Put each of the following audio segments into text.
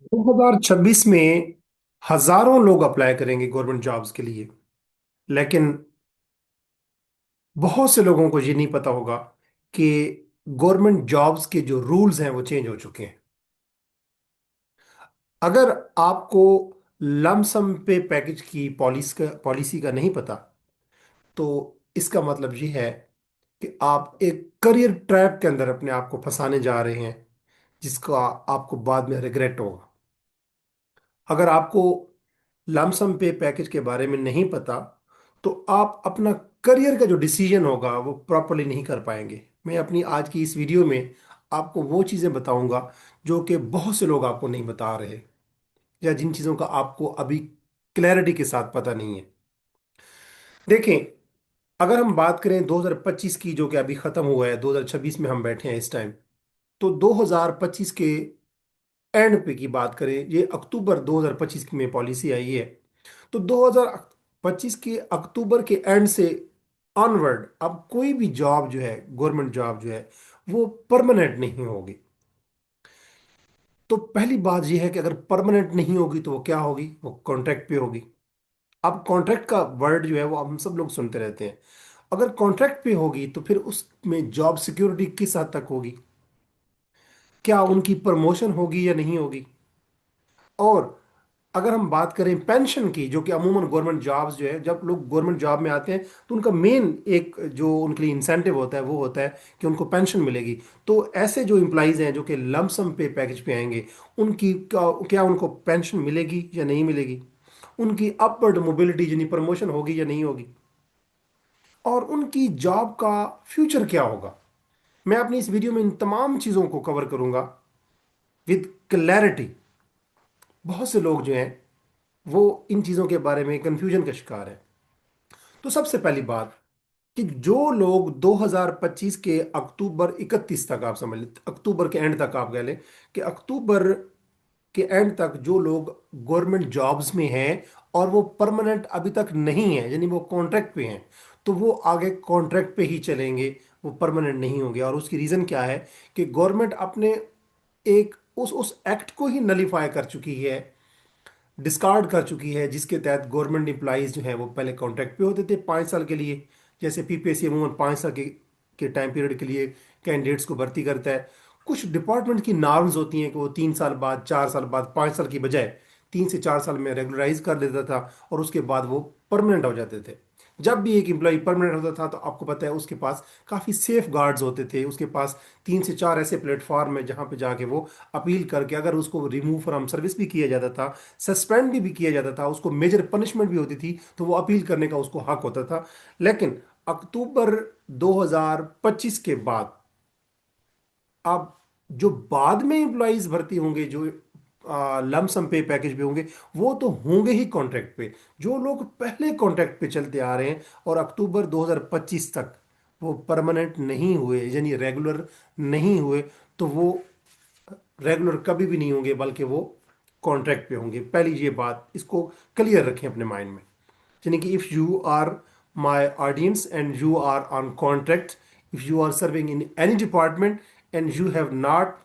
2026 में हजारों लोग अप्लाई करेंगे गवर्नमेंट जॉब्स के लिए। लेकिन बहुत से लोगों को ये नहीं पता होगा कि गवर्नमेंट जॉब्स के जो रूल्स हैं वो चेंज हो चुके हैं। अगर आपको लमसम पे पैकेज की पॉलिसी का नहीं पता, तो इसका मतलब ये है कि आप एक करियर ट्रैप के अंदर अपने आप को फंसाने जा रहे हैं, जिसका आपको बाद में रिग्रेट होगा। अगर आपको लमसम पे पैकेज के बारे में नहीं पता, तो आप अपना करियर का जो डिसीजन होगा वो प्रॉपरली नहीं कर पाएंगे। मैं अपनी आज की इस वीडियो में आपको वो चीज़ें बताऊंगा जो कि बहुत से लोग आपको नहीं बता रहे, या जिन चीज़ों का आपको अभी क्लैरिटी के साथ पता नहीं है। देखें, अगर हम बात करें 2025 की, जो कि अभी ख़त्म हुआ है, 2026 में हम बैठे हैं इस टाइम, तो 2025 के एंड पे की बात करें, ये अक्टूबर 2025 में पॉलिसी आई है। तो 2025 के अक्टूबर के एंड से ऑनवर्ड अब कोई भी जॉब जो है, गवर्नमेंट जॉब जो है, वो परमानेंट नहीं होगी। तो पहली बात यह है कि अगर परमानेंट नहीं होगी तो वो क्या होगी, वो कॉन्ट्रैक्ट पे होगी। अब कॉन्ट्रैक्ट का वर्ड जो है वो हम सब लोग सुनते रहते हैं। अगर कॉन्ट्रैक्ट पे होगी तो फिर उसमें जॉब सिक्योरिटी किस हद तक होगी, क्या उनकी प्रमोशन होगी या नहीं होगी। और अगर हम बात करें पेंशन की, जो कि अमूमन गवर्नमेंट जॉब्स जो है, जब लोग गवर्नमेंट जॉब में आते हैं तो उनका मेन एक जो उनके लिए इंसेंटिव होता है वो होता है कि उनको पेंशन मिलेगी। तो ऐसे जो एम्प्लॉयज़ हैं जो कि लमसम पे पैकेज पे आएंगे, उनकी क्या उनको पेंशन मिलेगी या नहीं मिलेगी, उनकी अपवर्ड मोबिलिटी यानी प्रमोशन होगी या नहीं होगी, और उनकी जॉब का फ्यूचर क्या होगा। मैं अपनी इस वीडियो में इन तमाम चीज़ों को कवर करूंगा विद क्लैरिटी। बहुत से लोग जो हैं वो इन चीज़ों के बारे में कंफ्यूजन का शिकार है। तो सबसे पहली बात कि जो लोग 2025 के अक्टूबर 31 तक, आप समझ लें अक्टूबर के एंड तक, आप कह लें कि अक्टूबर के एंड तक जो लोग गवर्नमेंट जॉब्स में हैं और वो परमानेंट अभी तक नहीं है, यानी वो कॉन्ट्रैक्ट पे हैं, तो वो आगे कॉन्ट्रैक्ट पे ही चलेंगे, वो परमानेंट नहीं होंगे। और उसकी रीज़न क्या है कि गवर्नमेंट अपने एक उस एक्ट को ही नलीफाई कर चुकी है, डिस्कार्ड कर चुकी है, जिसके तहत गवर्नमेंट एम्प्लॉयज़ जो हैं वो पहले कॉन्ट्रैक्ट पे होते थे 5 साल के लिए। जैसे पीपीएससी अमूमन 5 साल के टाइम पीरियड के लिए कैंडिडेट्स को भर्ती करता है। कुछ डिपार्टमेंट की नॉर्म्स होती हैं कि वो 3 साल बाद, 4 साल बाद, 5 साल की बजाय 3 से 4 साल में रेगुलराइज कर देता था, और उसके बाद वो परमानेंट हो जाते थे। जब भी एक एम्प्लॉय परमानेंट होता था तो आपको पता है उसके पास काफ़ी सेफ गार्ड्स होते थे, उसके पास 3 से 4 ऐसे प्लेटफॉर्म है जहाँ पे जाके वो अपील करके, अगर उसको रिमूव फ्रॉम सर्विस भी किया जाता था, सस्पेंड भी किया जाता था, उसको मेजर पनिशमेंट भी होती थी, तो वो अपील करने का उसको हक होता था। लेकिन अक्टूबर 2025 के बाद, अब जो बाद में एम्प्लॉयज भर्ती होंगे, जो लमसम पे पैकेज पे होंगे, वो तो होंगे ही कॉन्ट्रैक्ट पे। जो लोग पहले कॉन्ट्रैक्ट पे चलते आ रहे हैं और अक्टूबर 2025 तक वो परमानेंट नहीं हुए, यानी रेगुलर नहीं हुए, तो वो रेगुलर कभी भी नहीं होंगे, बल्कि वो कॉन्ट्रैक्ट पे होंगे। पहली ये बात, इसको क्लियर रखें अपने माइंड में। यानी कि if you are my audience and you are on contract, if you are serving in any department and you have not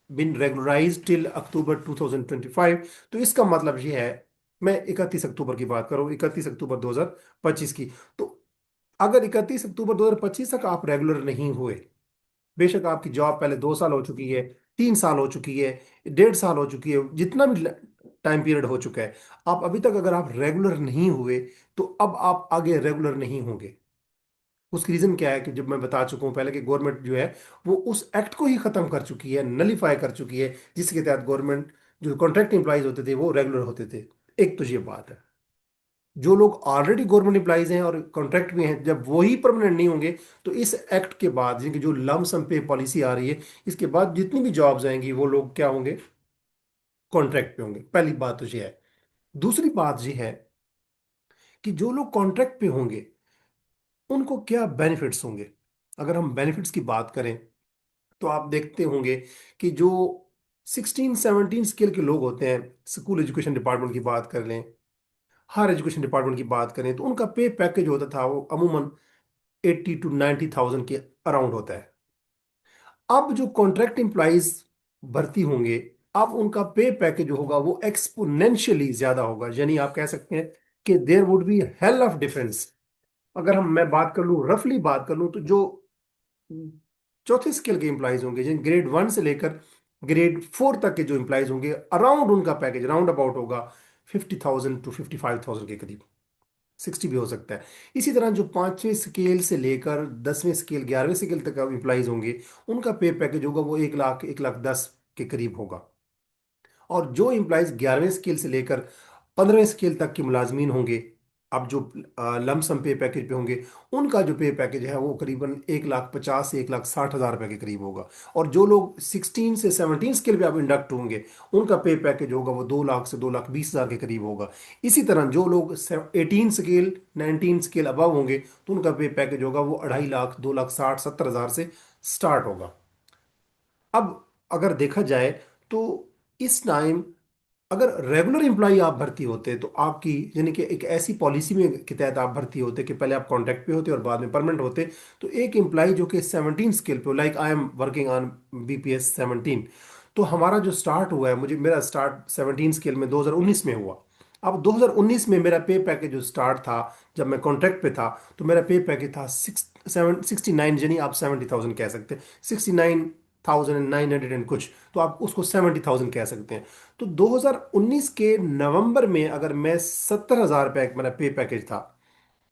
been regularize till October 2025, तो इसका मतलब ये है, मैं 31 अक्टूबर की बात करूँ, 31 अक्टूबर 2025 की। तो अगर 31 अक्टूबर 2025 तक आप रेगुलर नहीं हुए, बेशक आपकी जॉब पहले 2 साल हो चुकी है, 3 साल हो चुकी है, 1.5 साल हो चुकी है, जितना भी टाइम पीरियड हो चुका है, आप अभी तक अगर आप रेगुलर नहीं हुए, तो अब आप आगे रेगुलर नहीं होंगे। उसकी रीजन क्या है कि जब मैं बता चुका हूं पहले कि गवर्नमेंट जो है वो उस एक्ट को ही खत्म कर चुकी है, नलीफाई कर चुकी है, जिसके तहत गवर्नमेंट जो कॉन्ट्रैक्ट एम्प्लॉयज होते थे वो रेगुलर होते थे। एक तो ये बात है। जो लोग ऑलरेडी गवर्नमेंट एम्प्लॉयज हैं और कॉन्ट्रैक्ट में हैं, जब वही परमानेंट नहीं होंगे, तो इस एक्ट के बाद, जिनकी जो लम सम पे पॉलिसी आ रही है, इसके बाद जितनी भी जॉब्स आएंगी वो लोग क्या होंगे, कॉन्ट्रैक्ट पे होंगे। पहली बात तो ये है। दूसरी बात ये है कि जो लोग कॉन्ट्रैक्ट पे होंगे उनको क्या बेनिफिट्स होंगे। अगर हम बेनिफिट्स की बात करें तो आप देखते होंगे कि जो 16-17 स्केल के लोग होते हैं, स्कूल एजुकेशन डिपार्टमेंट की बात कर लें, हायर एजुकेशन डिपार्टमेंट की बात करें, तो उनका पे पैकेज होता था वो अमूमन 80 to 90,000 के अराउंड होता है। अब जो कॉन्ट्रैक्ट एम्प्लॉयज भर्ती होंगे, अब उनका पे पैकेज जो होगा वो एक्सपोनेंशियली ज्यादा होगा, यानी आप कह सकते हैं कि there would be hell of difference. अगर हम मैं बात कर लूँ, रफली बात कर लूँ, तो जो चौथे स्केल के एम्प्लॉयज होंगे, जिन ग्रेड 1 से लेकर ग्रेड 4 तक के जो एम्प्लॉयज होंगे, अराउंड उनका पैकेज राउंड अबाउट होगा 50,000 to 55,000 के करीब, 60 भी हो सकता है। इसी तरह जो 5वें स्केल से लेकर 10वें स्केल 11वें स्केल तक एम्प्लॉयज होंगे, उनका पे पैकेज होगा वो 1 लाख 1 लाख 10 के करीब होगा। और जो एम्प्लॉयज 11वें स्केल से लेकर 15वें स्केल तक के मुलाजमीन होंगे, अब जो लमसम पे पैकेज पे होंगे, उनका जो पे पैकेज है वो करीबन 1,50,000 से 1,60,000 रुपए के करीब होगा। और जो लोग 16 से 17 स्केल पे अब इंडक्ट होंगे, उनका पे पैकेज होगा वो 2 लाख से 2,20,000 के करीब होगा। इसी तरह जो लोग 18 स्केल 19 स्केल अबव होंगे, तो उनका पे पैकेज होगा वो 2.5 लाख 2,60,000 70,000 से स्टार्ट होगा। अब अगर देखा जाए तो इस टाइम अगर रेगुलर एम्प्लॉय आप भर्ती होते तो आपकी, यानी कि एक ऐसी पॉलिसी में के तहत आप भर्ती होते कि पहले आप कॉन्ट्रैक्ट पे होते और बाद में परमानेंट होते, तो एक एम्प्लॉय जो कि 17 स्केल पे, like I am working on BPS 17, तो हमारा जो स्टार्ट हुआ है, मुझे मेरा स्टार्ट 17 स्केल में 2019 में हुआ। अब 2019 में मेरा पे पैकेज जो स्टार्ट था, जब मैं कॉन्ट्रैक्ट पे था, तो मेरा पे पैकेज था 69, यानी आप 70,000 कह सकते हैं, 69,900 एंड कुछ, तो आप उसको 70,000 कह सकते हैं। तो 2019 के नवंबर में अगर मैं 70,000 रुपये मेरा पे पैकेज था,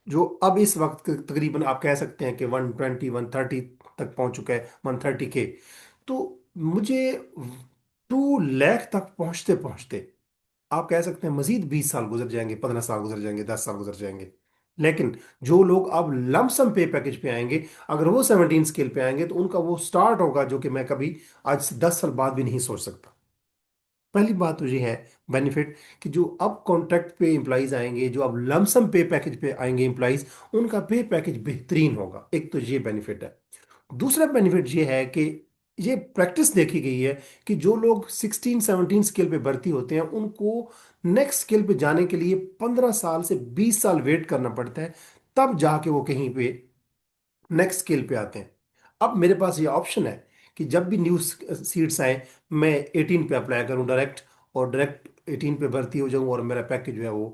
जो अब इस वक्त तकरीबन आप कह सकते हैं कि 120 130 तक पहुंच चुका है, 130 के, तो मुझे 2 लाख तक पहुंचते पहुंचते आप कह सकते हैं मजीद 20 साल गुजर जाएंगे, 15 साल गुजर जाएंगे, 10 साल गुजर जाएंगे। लेकिन जो लोग अब लमसम पे पैकेज पे आएंगे, अगर वो 17 स्केल पे आएंगे, तो उनका वो स्टार्ट होगा जो कि मैं कभी आज से 10 साल बाद भी नहीं सोच सकता। पहली बात तो ये है बेनिफिट, कि जो अब कॉन्ट्रैक्ट पे एम्प्लॉइज आएंगे, जो अब लमसम पे पैकेज पे आएंगे एम्प्लॉइज, उनका पे पैकेज बेहतरीन होगा। एक तो ये बेनिफिट है। दूसरा बेनिफिट ये है कि ये प्रैक्टिस देखी गई है कि जो लोग 16 17 स्केल पे भर्ती होते हैं, उनको नेक्स्ट स्केल पे जाने के लिए 15 साल से 20 साल वेट करना पड़ता है, तब जाके वो कहीं पे नेक्स्ट स्केल पे आते हैं। अब मेरे पास ये ऑप्शन है कि जब भी न्यू सीट्स आए, मैं 18 पे अप्लाई करूं डायरेक्ट, और डायरेक्ट 18 पे भर्ती हो जाऊं, और मेरा पैकेज जो है वो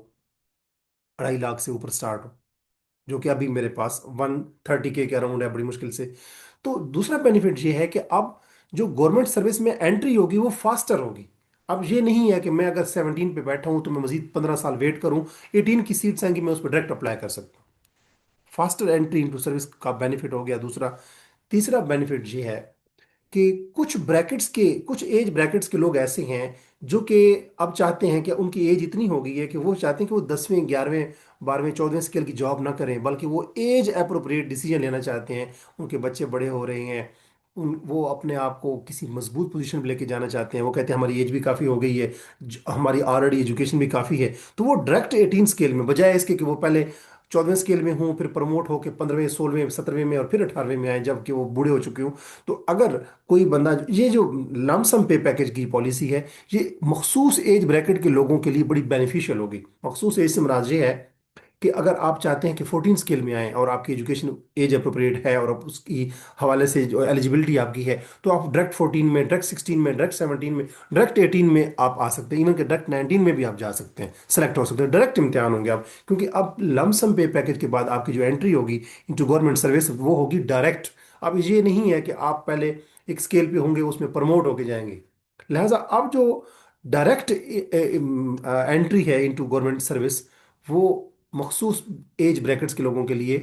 2.5 लाख से ऊपर स्टार्ट हो, जो कि अभी मेरे पास 130 के अराउंड है, बड़ी मुश्किल से। तो दूसरा बेनिफिट ये है कि अब जो गवर्नमेंट सर्विस में एंट्री होगी वो फास्टर होगी। अब ये नहीं है कि मैं अगर 17 पे बैठा हूं तो मैं मजीद 15 साल वेट करूं, 18 की सीट्स आएंगी, मैं उस पर डायरेक्ट अप्लाई कर सकता हूं। फास्टर एंट्री इनटू सर्विस का बेनिफिट हो गया दूसरा। तीसरा बेनिफिट ये है कि कुछ एज ब्रैकेट्स के लोग ऐसे हैं जो कि अब चाहते हैं कि उनकी एज इतनी हो गई है कि वो चाहते हैं कि वो 10वें 11वें 12वें 14वें स्केल की जॉब ना करें, बल्कि वो एज अप्रोप्रिएट डिसीजन लेना चाहते हैं। उनके बच्चे बड़े हो रहे हैं, वो अपने आप को किसी मजबूत पोजीशन पे लेके जाना चाहते हैं। वो कहते हैं हमारी एज भी काफ़ी हो गई है, हमारी ऑलरेडी एजुकेशन भी काफ़ी है, तो वो डायरेक्ट 18 स्केल में, बजाय इसके कि वो पहले 14वें स्केल में हूँ, फिर प्रमोट होकर 15वें 16वें 17वें में और फिर 18वें में आए, जबकि वो बूढ़े हो चुके हूँ। तो अगर कोई बंदा, ये जो लमसम पे पैकेज की पॉलिसी है, ये मखसूस एज ब्रैकेट के लोगों के लिए बड़ी बेनिफिशियल होगी। मखसूस एज से मुराद ये है कि अगर आप चाहते हैं कि 14 स्केल में आए और आपकी एजुकेशन एज अप्रोप्रिएट है, और आप उसकी हवाले से जो एलिजिबिलिटी आपकी है, तो आप डायरेक्ट 14 में, डायरेक्ट 16 में, डायरेक्ट 17 में, डायरेक्ट 18 में आप आ सकते हैं। इवन कि डायरेक्ट 19 में भी आप जा सकते हैं, सेलेक्ट हो सकते हैं, डायरेक्ट इम्तिहान होंगे आप, क्योंकि अब लमसम पे पैकेज के बाद आपकी जो एंट्री होगी इंटू गवर्नमेंट सर्विस, वो होगी डायरेक्ट। अब ये नहीं है कि आप पहले एक स्केल पे होंगे, उसमें प्रमोट होके जाएंगे। लिहाजा अब जो डायरेक्ट एंट्री है इनटू गवर्नमेंट सर्विस, वो मखसूस एज ब्रैकेट्स के लोगों के लिए,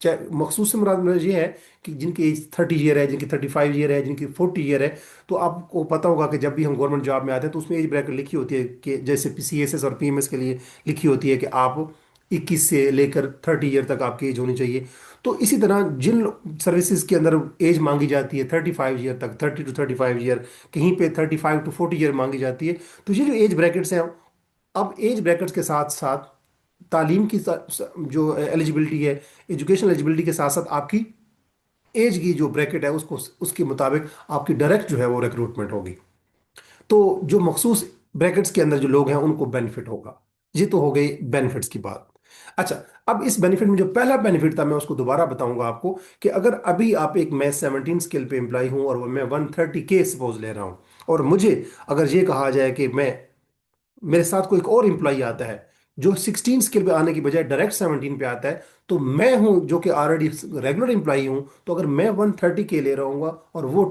चाहे मखसूस से मुराद मेरा ये है कि जिनकी एज 30 ईयर है, जिनकी 35 ईयर है, जिनकी 40 ईयर है। तो आपको पता होगा कि जब भी हम गवर्नमेंट जॉब में आते हैं तो उसमें एज ब्रैकेट लिखी होती है, कि जैसे PCSS और PMS के लिए लिखी होती है कि आप 21 से लेकर 30 ईयर तक आपकी एज होनी चाहिए। तो इसी तरह जिन सर्विसेज के अंदर एज मांगी जाती है 35 ईयर तक, 30 to 35 ईयर, कहीं पे 35 to 40 ईयर मांगी जाती है। तो ये जो एज ब्रैकेट्स हैं, अब एज ब्रैकेट्स के साथ साथ तालीम की जो एलिजिबिलिटी है, एजुकेशन एलिजिबिलिटी के साथ साथ आपकी एज की जो ब्रैकेट है, उसको उसके मुताबिक आपकी डायरेक्ट जो है वो रिक्रूटमेंट होगी। तो जो मखसूस ब्रैकेट्स के अंदर जो लोग हैं उनको बेनिफिट होगा। ये तो हो गई बेनिफिट्स की बात। अच्छा, अब इस बेनिफिट में जो पहला बेनिफिट था मैं उसको दोबारा बताऊंगा आपको, कि अगर अभी आप एक, मैं 17 स्केल पे एम्प्लॉय हूं और मैं 130 के सपोज ले रहा हूं, और मुझे अगर ये कहा जाए कि मैं, मेरे साथ कोई एक और एम्प्लॉई आता है जो 16 स्केल पे आने की बजाय डायरेक्ट 17 पे आता है, तो मैं हूं जो कि ऑलरेडी रेगुलर एम्प्लॉई हूं, तो अगर मैं 130 के ले रहा हूँ और वो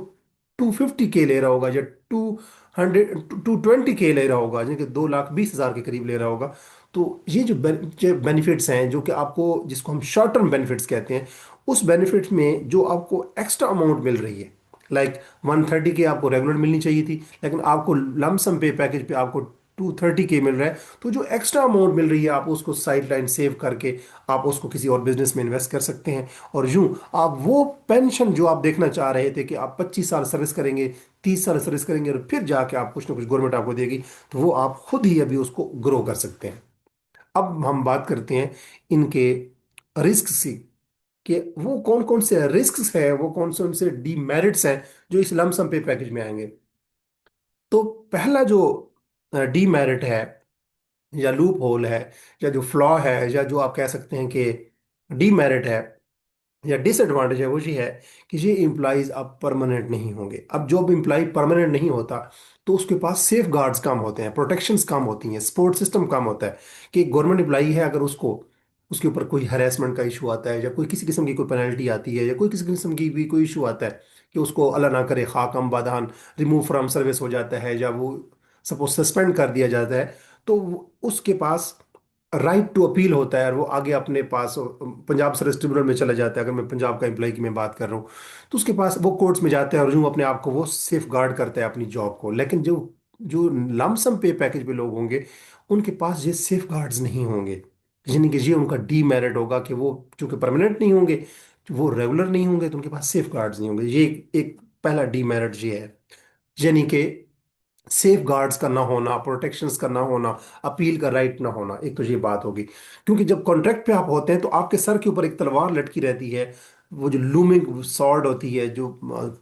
250 के ले रहा होगा, या 220 के ले रहा होगा, यानी कि 2,20,000 के करीब ले रहा होगा, तो ये जो बेनिफिट्स हैं जो कि आपको, जिसको हम शॉर्ट टर्म बेनिफिट्स कहते हैं, उस बेनिफिट में जो आपको एक्स्ट्रा अमाउंट मिल रही है, लाइक 130 के आपको रेगुलर मिलनी चाहिए थी, लेकिन आपको लमसम पे पैकेज पे आपको 230 के मिल रहा है, तो जो एक्स्ट्रा अमाउंट मिल रही है आप उसको साइड लाइन सेव करके आप उसको किसी और बिजनेस में इन्वेस्ट कर सकते हैं। और यूं आप वो पेंशन जो आप देखना चाह रहे थे कि आप 25 साल सर्विस करेंगे, 30 साल सर्विस करेंगे और फिर जाके आप कुछ ना कुछ गवर्नमेंट आपको देगी, तो वो आप खुद ही अभी उसको ग्रो कर सकते हैं। अब हम बात करते हैं इनके रिस्क से, कि वो कौन कौन से रिस्क है, वो कौन से उनसे डीमेरिट्स हैं जो इस लमसम पे पैकेज में आएंगे। तो पहला जो डीमेरिट है, या लूप होल है, या जो फ्लॉ है, या जो आप कह सकते हैं कि डीमेरिट है या डिसएडवांटेज है, वो ये है कि ये इम्प्लॉइज अब परमानेंट नहीं होंगे। अब जो भी इम्प्लॉय परमानेंट नहीं होता, तो उसके पास सेफ गार्ड्स काम होते हैं, प्रोटेक्शंस काम होती हैं, सपोर्ट सिस्टम काम होता है। कि गवर्नमेंट एम्प्लॉई है, अगर उसको उसके ऊपर कोई हरेसमेंट का इशू आता है, या कोई किसी किस्म की कोई पेनल्टी आती है, या कोई किसी किस्म की भी कोई इशू आता है कि उसको अल्लाह ना करे खाकम बादान रिमूव फ्रॉम सर्विस हो जाता है, या वो सपोज सस्पेंड कर दिया जाता है, तो उसके पास राइट टू अपील होता है, और वो आगे अपने पास पंजाब सर्विस ट्रिब्यूनल में चला जाता है, अगर मैं पंजाब का एम्प्लॉय की मैं बात कर रहा हूँ, तो उसके पास वो कोर्ट्स में जाता है और यूं अपने आप को वो सेफ गार्ड करता है अपनी जॉब को। लेकिन जो जो लमसम पे पैकेज पे लोग होंगे, उनके पास ये सेफ गार्ड्स नहीं होंगे, यानी कि ये उनका डीमेरिट होगा कि वो चूंकि परमानेंट नहीं होंगे, वो रेगुलर नहीं होंगे, तो उनके पास सेफ गार्ड्स नहीं होंगे। ये एक पहला डीमेरिट ये है, यानी कि सेफ गार्ड्स का ना होना, प्रोटेक्शंस का ना होना, अपील का राइट ना होना, एक तो ये बात होगी। क्योंकि जब कॉन्ट्रैक्ट पे आप होते हैं तो आपके सर के ऊपर एक तलवार लटकी रहती है, वो जो लूमिंग सॉर्ड होती है, जो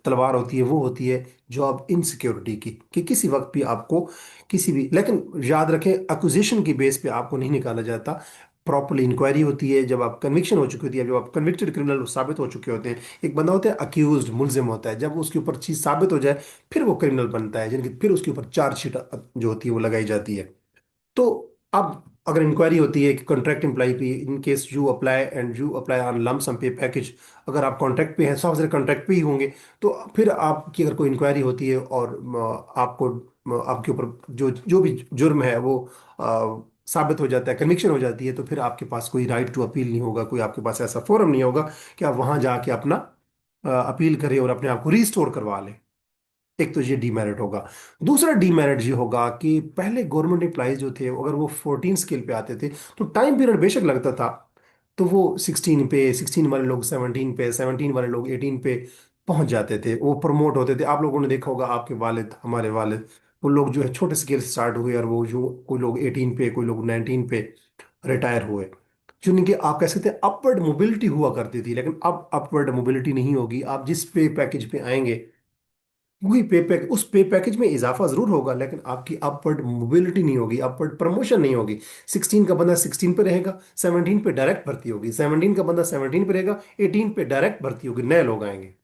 तलवार होती है, वो होती है जॉब इनसिक्योरिटी की, कि किसी वक्त भी आपको किसी भी, लेकिन याद रखें अक्विजिशन की बेस पे आपको नहीं निकाला जाता, प्रॉपरली इंक्वायरी होती है जब आप कन्विक्शन हो चुकी होती है, जब आप कन्विक्टेड क्रिमिनल साबित हो चुके होते हैं। एक बंदा होता है अक्यूज्ड, मुलजिम होता है, जब उसके ऊपर चीज साबित हो जाए फिर वो क्रिमिनल बनता है, यानी कि फिर उसके ऊपर चार्जशीट जो होती है वो लगाई जाती है। तो अब अगर इंक्वायरी होती है कि contract employ pay, in case you apply on lump sum pay package, अगर आप कॉन्ट्रैक्ट पे हैं, सब सारे कॉन्ट्रैक्ट पे ही होंगे, तो फिर आपकी अगर कोई इंक्वायरी होती है और आपको आपके ऊपर जो जो भी जुर्म है वो साबित हो जाता है, कन्विक्शन हो जाती है, तो फिर आपके पास कोई राइट टू अपील नहीं होगा, कोई आपके पास ऐसा फोरम नहीं होगा कि आप वहां जाके अपना अपील करें और अपने आप को रिस्टोर करवा लें। एक तो ये डीमेरिट होगा। दूसरा डीमेरिट ये होगा कि पहले गवर्नमेंट एम्प्लॉइज जो थे, अगर वो 14 स्केल पे आते थे, तो टाइम पीरियड बेशक लगता था, तो वो 16 पे, 16 वाले लोग 17 पे, 17 वाले लोग 18 पे पहुंच जाते थे, वो प्रमोट होते थे। आप लोगों ने देखा होगा, आपके वालिद, हमारे वालिद, वो लोग जो है छोटे स्केल से स्टार्ट हुए, और वो जो कोई लोग 18 पे, कोई लोग 19 पे रिटायर हुए, जो कि आप कह सकते हैं अपवर्ड मोबिलिटी हुआ करती थी। लेकिन अब अपवर्ड मोबिलिटी नहीं होगी। आप जिस पे पैकेज पे आएंगे, वही पे पैक, उस पे पैकेज में इजाफा जरूर होगा, लेकिन आपकी अपवर्ड मोबिलिटी नहीं होगी, अपवर्ड प्रमोशन नहीं होगी। 16 का बंदा 16 पे रहेगा, 17 पे डायरेक्ट भर्ती होगी, 17 का बंदा 17 पे रहेगा, 18 पे डायरेक्ट भर्ती होगी, नए लोग आएंगे।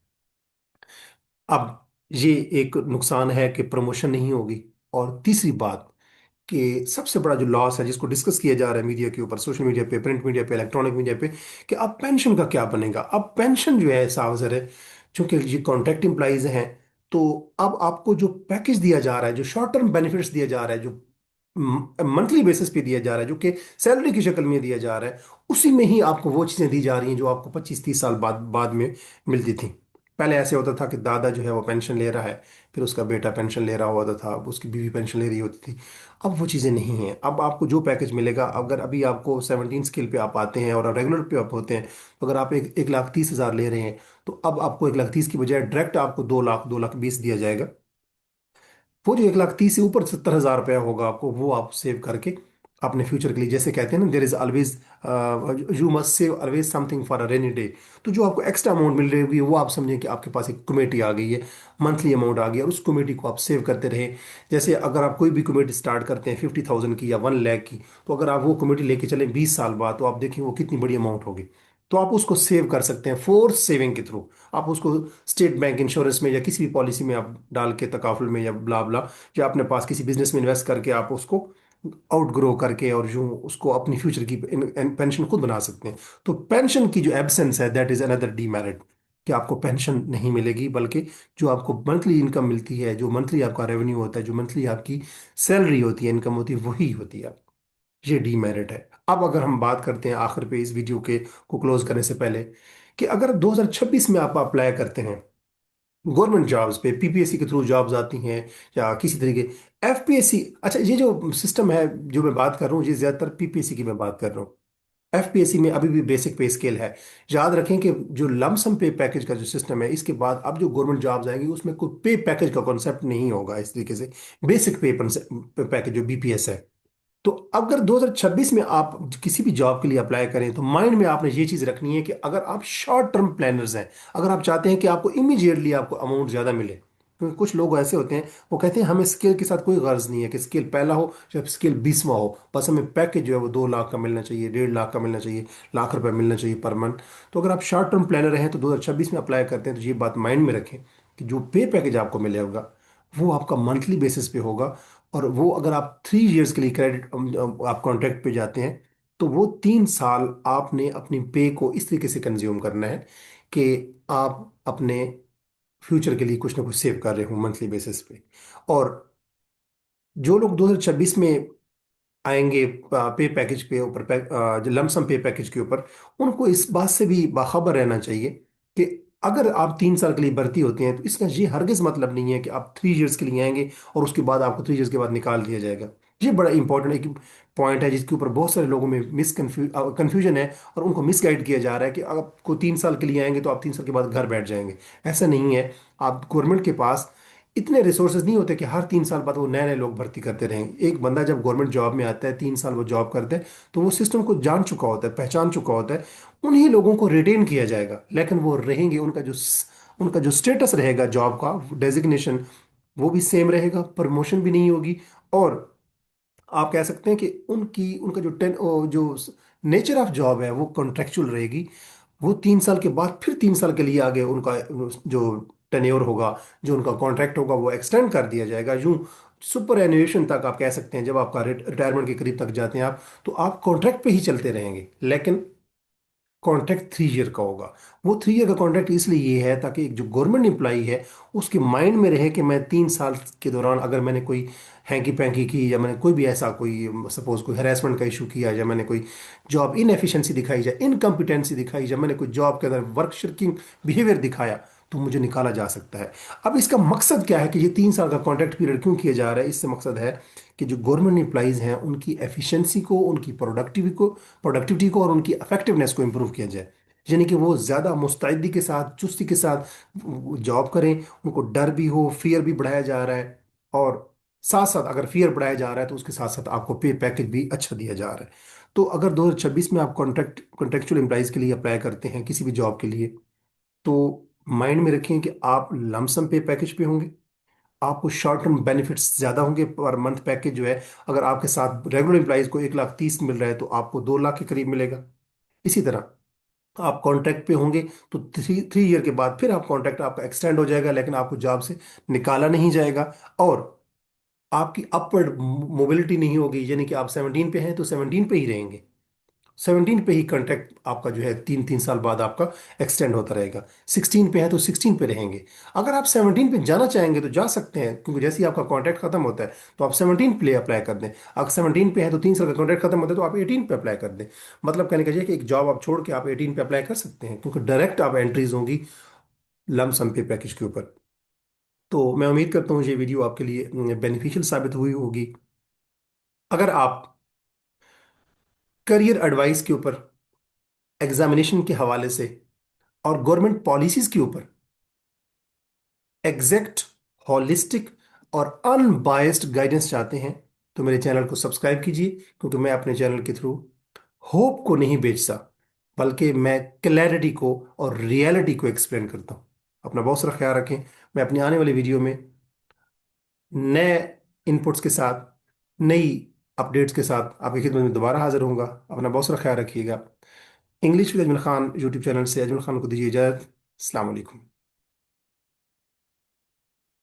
अब ये एक नुकसान है कि प्रमोशन नहीं होगी। और तीसरी बात, कि सबसे बड़ा जो लॉस है जिसको डिस्कस किया जा रहा है मीडिया के ऊपर, सोशल मीडिया पे, प्रिंट मीडिया पे, इलेक्ट्रॉनिक मीडिया पे, कि अब पेंशन का क्या बनेगा। अब पेंशन जो है साफ ज़र है, चूंकि ये कॉन्ट्रैक्ट एम्प्लॉइज हैं, तो अब आपको जो पैकेज दिया जा रहा है, जो शॉर्ट टर्म बेनिफिट्स दिया जा रहा है, जो मंथली बेसिस पे दिया जा रहा है, जो कि सैलरी की शक्ल में दिया जा रहा है, उसी में ही आपको वो चीज़ें दी जा रही हैं जो आपको 25-30 साल बाद बाद में मिलती थी। पहले ऐसे होता था कि दादा जो है वो पेंशन ले रहा है, फिर उसका बेटा पेंशन ले रहा होता था, उसकी बीवी पेंशन ले रही होती थी। अब वो चीज़ें नहीं हैं। अब आपको जो पैकेज मिलेगा, अगर अभी आपको 17 स्केल पे आप आते हैं और रेगुलर पे आप होते हैं, तो अगर आप 1,30,000 ले रहे हैं, तो अब आपको 1,30,000 की बजाय डायरेक्ट आपको 2 लाख, 2,20,000 दिया जाएगा। वो जो 1,30,000 से ऊपर 70,000 रुपया होगा आपको, वो आप सेव करके अपने फ्यूचर के लिए, जैसे कहते हैं ना, there is always, you must save always something for a rainy day. तो जो आपको एक्स्ट्रा अमाउंट मिल रही होगी, वो आप समझें कि आपके पास एक कमेटी आ गई है, मंथली अमाउंट आ गई है, और उस कमेटी को आप सेव करते रहे। जैसे अगर आप कोई भी कमेटी स्टार्ट करते हैं 50,000 की या 1 लाख की, तो अगर आप वो कमेटी लेके चलें 20 साल बाद, तो आप देखें वो कितनी बड़ी अमाउंट होगी। तो आप उसको सेव कर सकते हैं फोर्स सेविंग के थ्रू। आप उसको स्टेट बैंक इंश्योरेंस में या किसी भी पॉलिसी में आप डाल के, तकाफुल में या ब्ला ब्ला, या अपने पास किसी बिजनेस में इन्वेस्ट करके आप उसको आउट ग्रो करके और यूं उसको अपनी फ्यूचर की पेंशन खुद बना सकते हैं। तो पेंशन की जो एब्सेंस है, दैट इज अनदर डीमेरिट, कि आपको पेंशन नहीं मिलेगी, बल्कि जो आपको मंथली इनकम मिलती है, जो मंथली आपका रेवेन्यू होता है, जो मंथली आपकी सैलरी होती है, इनकम होती है, वही होती है। ये डीमेरिट है। अब अगर हम बात करते हैं आखिर पे इस वीडियो के को क्लोज करने से पहले, कि अगर 2026 में आप अप्लाई करते हैं गवर्नमेंट जॉब्स पे, पीपीएससी के थ्रू जॉब्स आती हैं या किसी तरीके, एफपीएससी, अच्छा ये जो सिस्टम है जो मैं बात कर रहा हूँ, ये ज्यादातर पीपीएससी की मैं बात कर रहा हूँ। एफपीएससी में अभी भी बेसिक पे स्केल है। याद रखें कि जो लमसम पे पैकेज का जो सिस्टम है, इसके बाद अब जो गवर्नमेंट जॉब्स आएंगी उसमें कोई पे पैकेज का कॉन्सेप्ट नहीं होगा इस तरीके से। बेसिक पे पैकेज जो बीपीएस है। तो अगर 2026 में आप किसी भी जॉब के लिए अप्लाई करें, तो माइंड में आपने ये चीज रखनी है कि अगर आप शॉर्ट टर्म प्लानर्स हैं, अगर आप चाहते हैं कि आपको इमीडिएटली आपको अमाउंट ज्यादा मिले, क्योंकि कुछ लोग ऐसे होते हैं वो कहते हैं हमें स्केल के साथ कोई गर्ज नहीं है कि स्केल पहला हो या स्केल 20वां हो, बस हमें पैकेज जो है वो 2 लाख का मिलना चाहिए, 1.5 लाख का मिलना चाहिए, लाख रुपए मिलना चाहिए पर मंथ। तो अगर आप शॉर्ट टर्म प्लानर हैं तो 2026 में अप्लाई करते हैं तो ये बात माइंड में रखें कि जो पे पैकेज आपको मिलेगा वो आपका मंथली बेसिस पे होगा। और वो अगर आप 3 इयर्स के लिए क्रेडिट आप कॉन्ट्रैक्ट पे जाते हैं, तो वो 3 साल आपने अपनी पे को इस तरीके से कंज्यूम करना है कि आप अपने फ्यूचर के लिए कुछ ना कुछ सेव कर रहे हो मंथली बेसिस पे। और जो लोग 2026 में आएंगे पे पैकेज पे ऊपर, जो लमसम पे पैकेज के ऊपर, उनको इस बात से भी बाखबर रहना चाहिए कि अगर आप 3 साल के लिए भर्ती होते हैं तो इसका ये हरगिज मतलब नहीं है कि आप 3 इयर्स के लिए आएंगे और उसके बाद आपको 3 इयर्स के बाद निकाल दिया जाएगा। ये बड़ा इंपॉर्टेंट एक पॉइंट है जिसके ऊपर बहुत सारे लोगों में कन्फ्यूजन है, और उनको मिसगाइड किया जा रहा है कि आपको 3 साल के लिए आएंगे तो आप 3 साल के बाद घर बैठ जाएंगे। ऐसा नहीं है। आप गवर्नमेंट के पास इतने रिसोर्सेज नहीं होते कि हर 3 साल बाद वो नए नए लोग भर्ती करते रहेंगे। एक बंदा जब गवर्नमेंट जॉब में आता है, 3 साल वो जॉब करता है, तो वो सिस्टम को जान चुका होता है, पहचान चुका होता है। उन्हीं लोगों को रिटेन किया जाएगा, लेकिन वो रहेंगे, उनका जो स्टेटस रहेगा जॉब का, डेजिग्नेशन, वो भी सेम रहेगा, प्रमोशन भी नहीं होगी। और आप कह सकते हैं कि उनका जो नेचर ऑफ जॉब है वो कॉन्ट्रेक्चुअल रहेगी। वो 3 साल के बाद फिर 3 साल के लिए आगे उनका जो टेन्योर होगा, जो उनका कॉन्ट्रैक्ट होगा, वो एक्सटेंड कर दिया जाएगा यूं। सुपर एनुएशन तक आप कह सकते हैं, जब आपका रिटायरमेंट के करीब तक जाते हैं आप, तो आप कॉन्ट्रैक्ट पे ही चलते रहेंगे, लेकिन कॉन्ट्रैक्ट 3 ईयर का होगा। वो 3 ईयर का कॉन्ट्रैक्ट इसलिए ये है ताकि एक जो गवर्नमेंट एम्प्लॉई है उसके माइंड में रहे कि मैं 3 साल के दौरान अगर मैंने कोई हैंकी पैंकी की, या मैंने कोई भी ऐसा कोई सपोज कोई हरासमेंट का इशू किया, या मैंने कोई जॉब इनएफिशिएंसी दिखाई, या इनकम्पिटेंसी दिखाई, या मैंने कोई जॉब के अंदर वर्क शिर्किंग बिहेवियर दिखाया, तो मुझे निकाला जा सकता है। अब इसका मकसद क्या है कि ये 3 साल का कॉन्ट्रैक्ट पीरियड क्यों किया जा रहा है? इससे मकसद है कि जो गवर्नमेंट एम्प्लॉइज हैं उनकी एफिशिएंसी को, उनकी प्रोडक्टिविटी को और उनकी इफेक्टिवनेस को इम्प्रूव किया जाए। यानी कि वो ज़्यादा मुस्तैदी के साथ, चुस्ती के साथ जॉब करें। उनको डर भी हो, फियर भी बढ़ाया जा रहा है, और साथ साथ अगर फियर बढ़ाया जा रहा है तो उसके साथ साथ आपको पे पैकेज भी अच्छा दिया जा रहा है। तो अगर 2026 में आप कॉन्ट्रेक्चुअल एम्प्लॉइज के लिए अप्लाई करते हैं किसी भी जॉब के लिए, तो माइंड में रखें कि आप लमसम पे पैकेज पे होंगे। आपको शॉर्ट टर्म बेनिफिट्स ज़्यादा होंगे पर मंथ पैकेज जो है, अगर आपके साथ रेगुलर एम्प्लॉइज को 1,30,000 मिल रहा है तो आपको 2 लाख के करीब मिलेगा। इसी तरह आप कॉन्ट्रैक्ट पे होंगे तो थ्री थ्री ईयर के बाद फिर आप कॉन्ट्रैक्ट आपका एक्सटेंड हो जाएगा, लेकिन आपको जॉब से निकाला नहीं जाएगा। और आपकी अपवर्ड मोबिलिटी नहीं होगी, यानी कि आप 17 पे हैं तो 17 पे ही रहेंगे। 17 पे ही कॉन्ट्रैक्ट आपका जो है 3 3 साल बाद आपका एक्सटेंड होता रहेगा। 16 पे है तो 16 पे रहेंगे। अगर आप 17 पे जाना चाहेंगे तो जा सकते हैं, क्योंकि जैसे ही आपका कॉन्ट्रैक्ट खत्म होता है तो आप 17 पे अप्लाई कर दें। अगर 17 पे है तो 3 साल का कॉन्ट्रैक्ट खत्म होता है तो आप 18 पे अप्लाई कर दें। मतलब कहने का ये है कि एक जॉब आप छोड़ के आप 18 पे अप्लाई कर सकते हैं, क्योंकि डायरेक्ट आप एंट्रीज होंगी लमसम पे पैकेज के ऊपर। तो मैं उम्मीद करता हूँ ये वीडियो आपके लिए बेनिफिशियल साबित हुई होगी। अगर आप करियर एडवाइस के ऊपर, एग्जामिनेशन के हवाले से और गवर्नमेंट पॉलिसीज के ऊपर एग्जैक्ट, हॉलिस्टिक और अनबायस्ड गाइडेंस चाहते हैं, तो मेरे चैनल को सब्सक्राइब कीजिए, क्योंकि मैं अपने चैनल के थ्रू होप को नहीं बेचता, बल्कि मैं क्लैरिटी को और रियलिटी को एक्सप्लेन करता हूँ। अपना बहुत सारा ख्याल रखें। मैं अपनी आने वाली वीडियो में नए इनपुट्स के साथ, नई अपडेट्स के साथ आपकी खिदमत में दोबारा हाजिर होऊंगा। अपना बहुत सारा ख्याल रखिएगा। English with Ajmal Khan YouTube channel से अजमल खान को दीजिए इजाज़त। अस्सलाम वालेकुम।